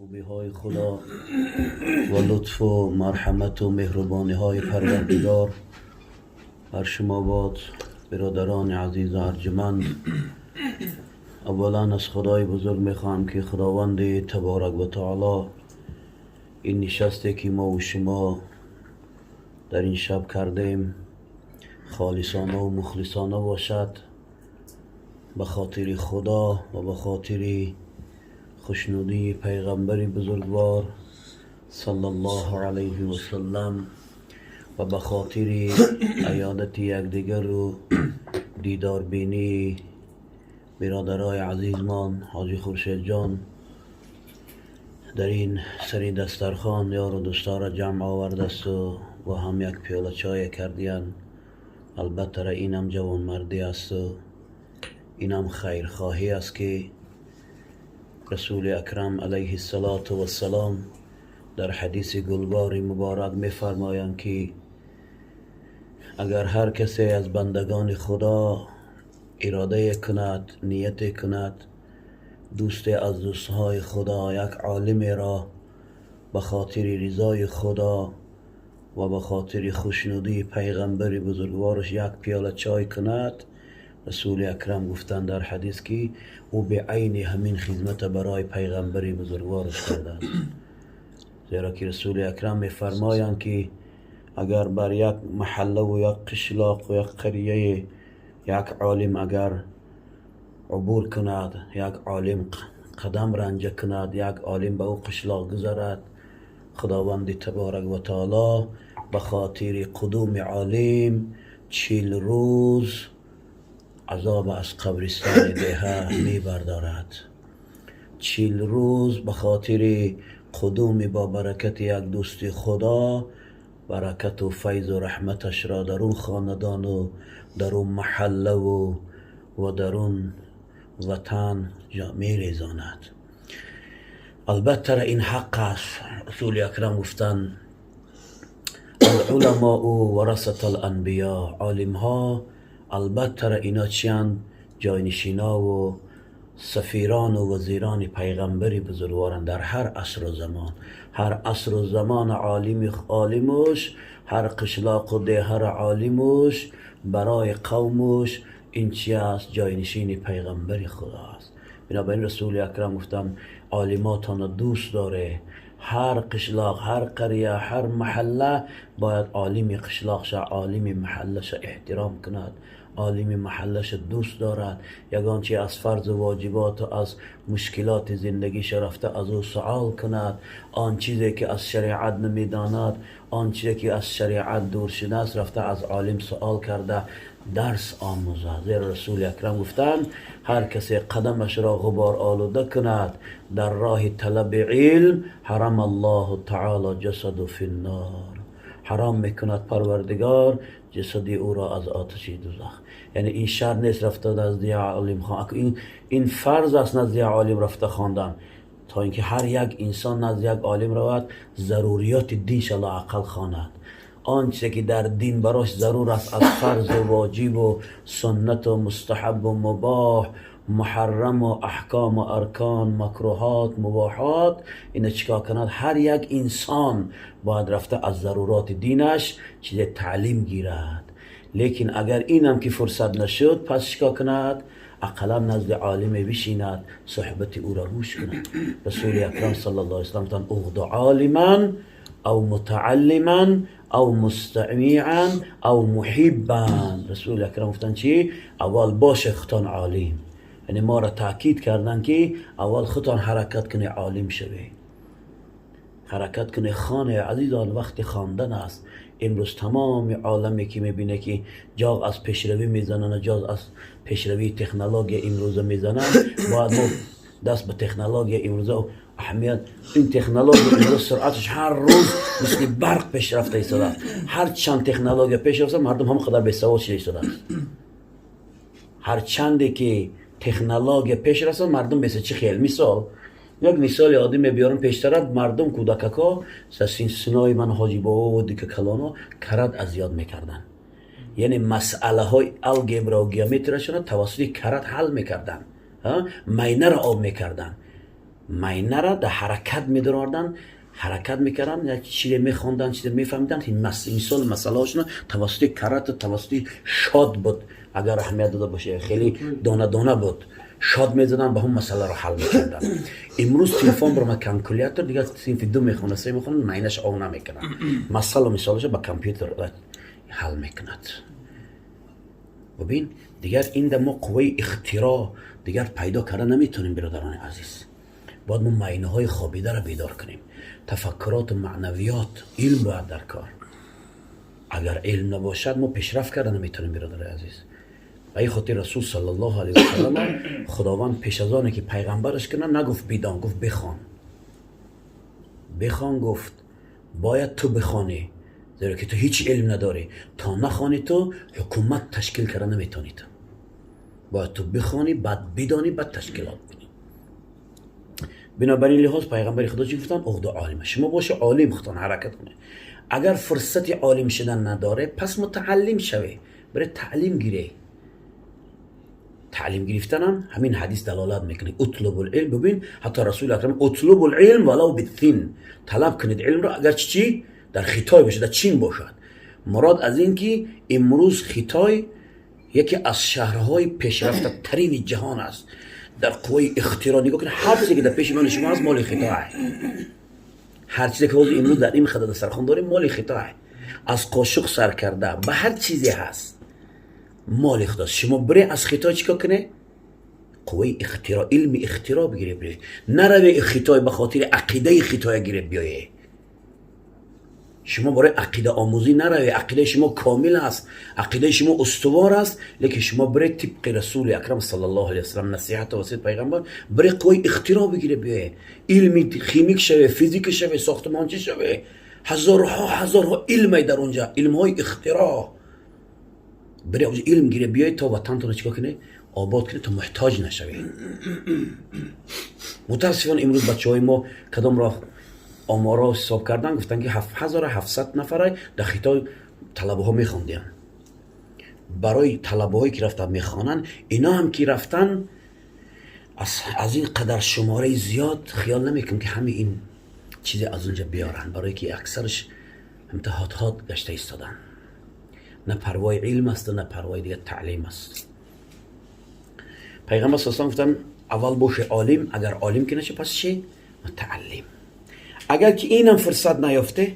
خوبی های خدا و لطف و مرحمت و مهربانی های پروردگار بر شما باد برادران عزیز و ارجمند. اولا از خدای بزرگ میخوام که خداوند تبارک و تعالی این نشسته که ما و شما در این شب کردیم خالصانه و مخلصانه باشد، به خاطر خدا و به خاطر خوشنودی پیغمبر بزرگوار صلی الله علیه و سلم و به خاطر عیادت یکدیگر و دیدار بینی برادرای عزیزمان حاجی خورشید جان در این سری دسترخوان یار و دوستا را جمع آورده است و هم یک پیاله چای کردیان. البته اینم جوان مردی است، اینم خیرخواهی است که رسول اکرم علیه السلام در حدیث گلبار مبارک می‌فرمایند که اگر هر کسی از بندگان خدا اراده کند، نیت کند دوست از دوستهای خدا یک عالم را به خاطر رضای خدا و به خاطر خوشنودی پیغمبر بزرگوارش یک پیاله چای کند، رسول اکرم گفتند در حدیث که او به عین همین خدمت برای پیغمبر بزرگوارش کرده است. زیرا که رسول اکرم می‌فرمایند که اگر بر یک محله و یک قشلاق و یک قریه یک عالم اگر عبور کند، یک عالم قدم رنجه کند، یک عالم به او قشلاق گذرد، خداوند تبارک و تعالی به خاطر قدوم عالم 40 روز عذاب از قبرستان دهه می بردارد. 40 روز به خاطر قدوم با برکت یک دوست خدا برکت و فیض و رحمتش را در اون خاندان و در اون محله و در اون وطن می ریزاند. البته این حق است. رسول اکرم گفتند العلماء ورثة الانبیاء، عالم ها البته اینا چیند؟ جاینشینا و سفیران و وزیران پیغمبر بزرگوارند در هر عصر و زمان. هر عصر و زمان عالمش، هر قشلاق و ده هر عالمش برای قومش این چی است؟ جاینشین پیغمبر خدا است. بنابراین رسول اکرم گفتم عالماتان دوست داره. هر قشلاق، هر قریه، هر محله باید عالم قشلاقش، عالم محلش احترام کند، عالم محلش دوست دارد. یگان چی از فرض و واجبات و از مشکلات زندگیش رفته از او سوال کند، آن چیزی که از شریعت نمیداند، آن چیزی که از شریعت دور شده است رفته از عالم سوال کرده درس آموزه. زیرا رسول اکرم گفتند هر کسی قدمش را غبار آلوده کند در راه طلب علم حرم الله تعالی جسد فی النار، حرام میکند پروردگار جسد او را از آتش دوزخ. یعنی این شرط نیست رفته نزد عالم خواندن، این فرض است نزد عالم رفته خواندن، تا اینکه هر یک انسان نزد یک عالم رود ضروریات دینش لااقل خواند. آنچه که در دین براش ضرور است از فرض و واجب و سنت و مستحب و مباح، محرم و احکام و ارکان، مکروهات، مباحات، اینه چیکار کند؟ هر یک انسان باید رفته از ضرورات دینش چیز تعلیم گیرد. لیکن اگر اینم که فرصت نشد پس چیکار کند؟ اقلا نزد عالم بشیند، صحبت او را گوش کند. رسول اکرم صلی الله علیه و سلم گفتند اغض عالما او متعلما او مستمعا او محبا. رسول اکرم گفتند چی؟ اول باشه خطان عالم. یعنی ما را تاکید کردن که اول خطان حرکت کنه عالم شوی، حرکت کنه. خانه عزیزان وقت خواندن است. امروز تمام عالمی که میبینه که جاغ از پیشروی میزنن، جاغ از پیشروی تکنولوژی امروز میزنن، باید ما دست به تکنولوژی امروز اهمیت. این تکنولوژی امروز سرعتش هر روز مثل برق پیش رفته ایستاده است. هر چند تکنولوژی پیش رفته مردم هم قدر بی‌سواد شده ایستاده است. هر چندی که تکنولوژی پیش رفته مردم مثل چه خیال. یک مثال آدمی بیارم پیشتر، مردم کودککا سین سنای من حاجی بابا و دیگه کلانا کرد ازیاد میکردن. یعنی مسئله های الگبرا و گیومتری توسط کرد حل میکردن، مینه را آب میکردن. ماینه را در حرکت می‌دراردن، حرکت میکردن، چیزی میخوندن، چیزی میفهمیدن. این مثال مسئلهاشون توسط کرات، توسط شاد بود. اگر اهمیت داده باشه خیلی دانه دانه بود، شاد میزدن به هم مسئله رو حل میکردن. امروز تلفن برام کالکولیتر دیگه صنف 2 میخونه 3 میخونه، ماینش آن نمیکنه. مسئله مثالش با کامپیوتر حل میکند. ببین دیگر این دم قوه اختراع دیگر پیدا کردن نمیتونیم برادران عزیز. باید ما ماینه های خوابیده را بیدار کنیم. تفکرات و معنویات، علم باید در کار. اگر علم نباشد ما پیشرفت کردن نمیتونیم برادر عزیز. و این خاطر رسول صلی الله علیه و سلم خداوند پیش از آنه که پیغمبرش کنه نگفت بیدان، گفت بخوان. بخوان گفت باید تو بخوانی، زیرا که تو هیچ علم نداری. تا نخوانی تو حکومت تشکیل کردن نمیتونی. تو باید تو بخوانی، بعد بدانی، بعد تشکیلات کنی. بنابراین لحاظ پیغمبر خدا چی گفتن؟ اغد عالم، شما باشه عالم خودتان حرکت کنه. اگر فرصت عالم شدن نداره پس متعلم شوه، برای تعلیم گیره. تعلیم گرفتن هم همین حدیث دلالت میکنه. اطلب العلم، ببین حتی رسول اکرم اطلب العلم ولو بالثین، طلب کنید علم را اگر چی در خطای باشه، در چین باشد. مراد از این که امروز خطای یکی از شهرهای پیشرفته ترین جهان است. در قوه اختراع نگاه کنید، هر چیزی که در پیش من شما از مال خطاه. هر چیزی که امروز در این خدمت سرخوان داریم مال خطاه. از قاشق سر کرده به هر چیزی هست مال خدا. شما بره از خطا چیکار کنه؟ قوه اختراع، علم اختراع بگیره بره. نروی خطا به خاطر عقیده خطا گیره بیایه. شما برای عقیده آموزی نروی. عقیده شما کامل است، عقیده شما استوار است، لیکن شما برای طبق رسول اکرم صلی الله علیه و سلم نصیحت واسط پیغمبر برای قوه اختراع بگیره بیایه. علم خیمیک شوه، فیزیک شوه، ساختمانچی شوه، هزارها علم در اونجا، علم های اختراع. برای اونجا علم گیره بیای تا وطن تو رو چیکار کنه؟ آباد کنه، تا محتاج نشوی. متاسفانه امروز بچهای ما کدام راه آمارا حساب کردن، گفتن که 7700 نفر در خطای طلبه ها میخوندن. برای طلبه هایی که رفتن میخوانن، اینا هم که رفتن از این قدر شماره زیاد خیال نمیکنم که همه این چیز از اونجا بیارن، برای که اکثرش امتحانات گشته ایستادن. نه پروای علم است نه پروای دیگه تعلیم است. پیغمبر صلی الله علیه و آله گفتن اول باشه عالم، اگر عالم که نشه پس چی؟ متعلم. اگر که اینم فرصت نیافته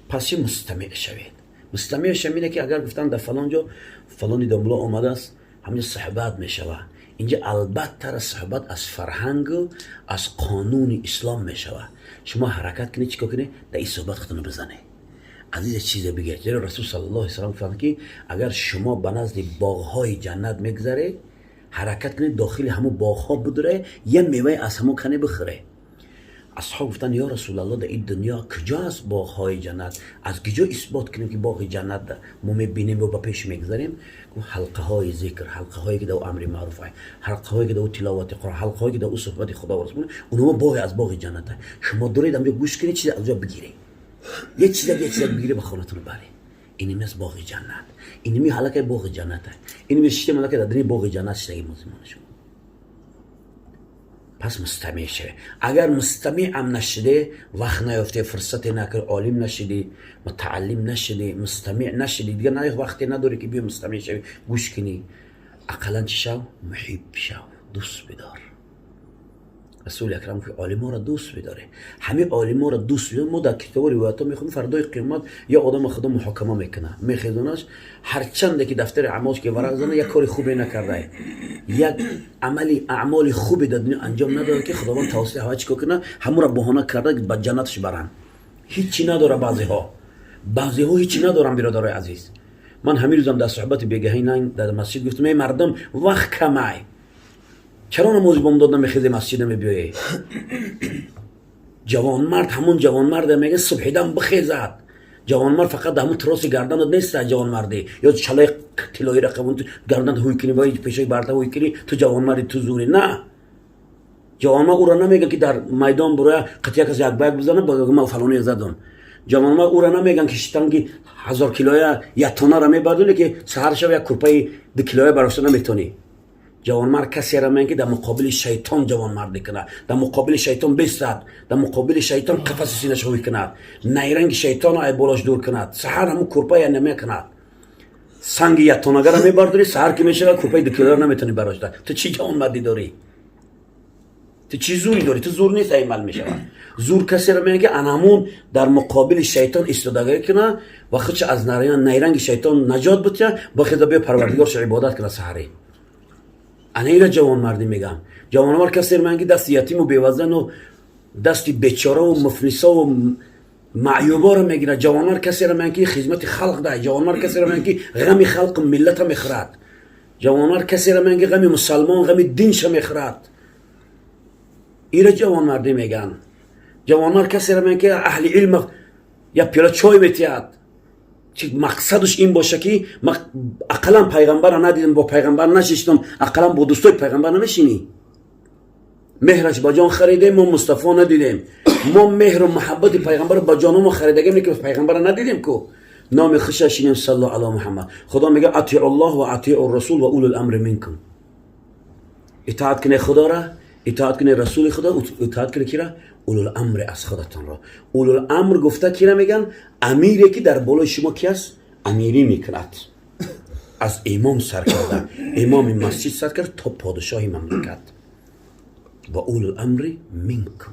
پس چی؟ مستمع شوید. مستمع شمینه که اگر گفتن در فلان جا فلانی دنبلا آمده است، همین صحبت میشوه. اینجا البته صحبت از فرهنگ و از قانون اسلام میشوه. شما حرکت کنید، چیکار کنید؟ در این صحبت خودتون بزنه. عزیز چیز بگید، جلو رسول صلی الله علیه و سلم فرمود که اگر شما به نزد باغ‌های جنت میگذره، حرکت کنید داخل همون باغ‌ها بدره، یه میوه از همون کنه بخوره. اصحاب گفتن یا رسول الله در این دنیا کجاست باغ‌های جنت؟ از کجا اثبات کنیم که باغ جنت ما میبینیم و به پیش میگذاریم؟ گفت حلقه های ذکر، حلقه هایی که در امر معروف است، حلقه هایی که در تلاوت قرآن، حلقه هایی که در صحبت خدا و رسول، اونها باغ از باغ جنت است. شما دورید اونجا گوش کنید، چیز از اونجا بگیرید. یه چیز بگیره به خونتون بره. اینی مثل باغ جنت، اینی می حلقه باغ جنت، اینی می شیشه ملکه در باغ جنت شده مسلمانشون. پس مستمع شه. اگر مستمع هم نشده، وقت نیافته، فرصت نکر، عالم نشدی، متعلم نشدی، مستمع نشدی، دیگه نه وقتی نداری که بیا مستمع شوی، گوش کنی. اقلا چی شو؟ محب شو، دوست بدار. رسول اکرم که عالما را دوست بداره. همه عالما را دوست بداره. ما در کتاب روایت ها میخونیم فردای قیامت یا آدم خدا محاکمه میکنه، میخیزونش، هر چنده که دفتر اعمالش که ورق زنه یک کاری خوبی نکرده، یک اعمال خوبی در دنیا انجام نداره که خداوند توسط هوا چیکار کنه، همون را بهانه کرده که به جنتش برن. هیچی نداره. بعضی ها هیچی ندارن برادرای عزیز. من همین روزم در صحبت بیگهی در مسجد گفتم ای مردم وقت کمه، چرا نماز بام داد نمیخیزی مسجد نمیبیایی؟ جوان مرد همون جوان مرد میگه صبح دم بخیزد. جوان مرد فقط همون تراس گردن نیست جوان مردی، یا چلای طلایی رقمون گردن هوی کنی با پیشای برده هوی کنی تو جوان مردی تو زوری. نه، جوان مرد او را نمیگن که در میدان برای قطعه کسی یک بیگ بزنه با ما فلانی زدن. جوان مرد او را نمیگن که شتنگی 1000 کیلویه یک تونه را میبردونه که سحر شب یک کورپای 2 کیلویه براشته نمیتونی. جوانمرد کسی را میگه در مقابل شیطان جوانمردی کنه، در مقابل شیطان بستد، در مقابل شیطان قفس سینه‌اش روی کند، نیرنگ شیطان ای بالاش دور کند، سحر همون کورپای نمیکند، سنگ یک تونگر را میبرداری سحر که میشه کورپای 2 کیلو را نمیتونی براش داد. تو چی جوانمردی داری؟ تو چی زوری داری؟ تو زور نیست عمل میشود. زور کسی را میگه انامون در مقابل شیطان استفاده کنه و خودش از نیرنگ شیطان نجات بده، با خود به پروردگارش عبادت کنه سحری. انا اینا جوانمردی میگم. جوانمرد کسی را میگه دست یتیم و بیوزن و دست بیچاره و مفلسا و معیوبا را میگیره. جوانمرد کسی را میگه خدمت خلق ده. جوانمرد کسی را میگه غم خلق ملت میخورد. جوانمرد کسی را میگه غم مسلمان غم دینش میخورد. اینا جوانمردی میگن. جوانمرد کسی را میگه اهل علم یا پیاله چای میتید، چه مقصدش این باشه که اقلا پیغمبر را ندیدم، با پیغمبر نشستم، اقلا با دوستای پیغمبر نمیشینی. مهرش با جان خریدیم، ما مصطفی ندیدیم. ما مهر و محبت پیغمبر با جان ما خریدگیم که پیغمبر ندیدیم که نام خوشش اینیم صلی الله علی محمد. خدا میگه اطیع الله و اطیع الرسول و اول الامر منکم. اطاعت کنه خدا را، اطاعت کنه رسول خدا، اطاعت کنه کی را؟ اولو الامر از خودتان را. اولو الامر گفته کی را میگن؟ امیری که در بالای شما کی است؟ امیری میکند. از امام سر کرده، امام مسجد سر کرد تا پادشاه مملکت. و اولو الامر منکم.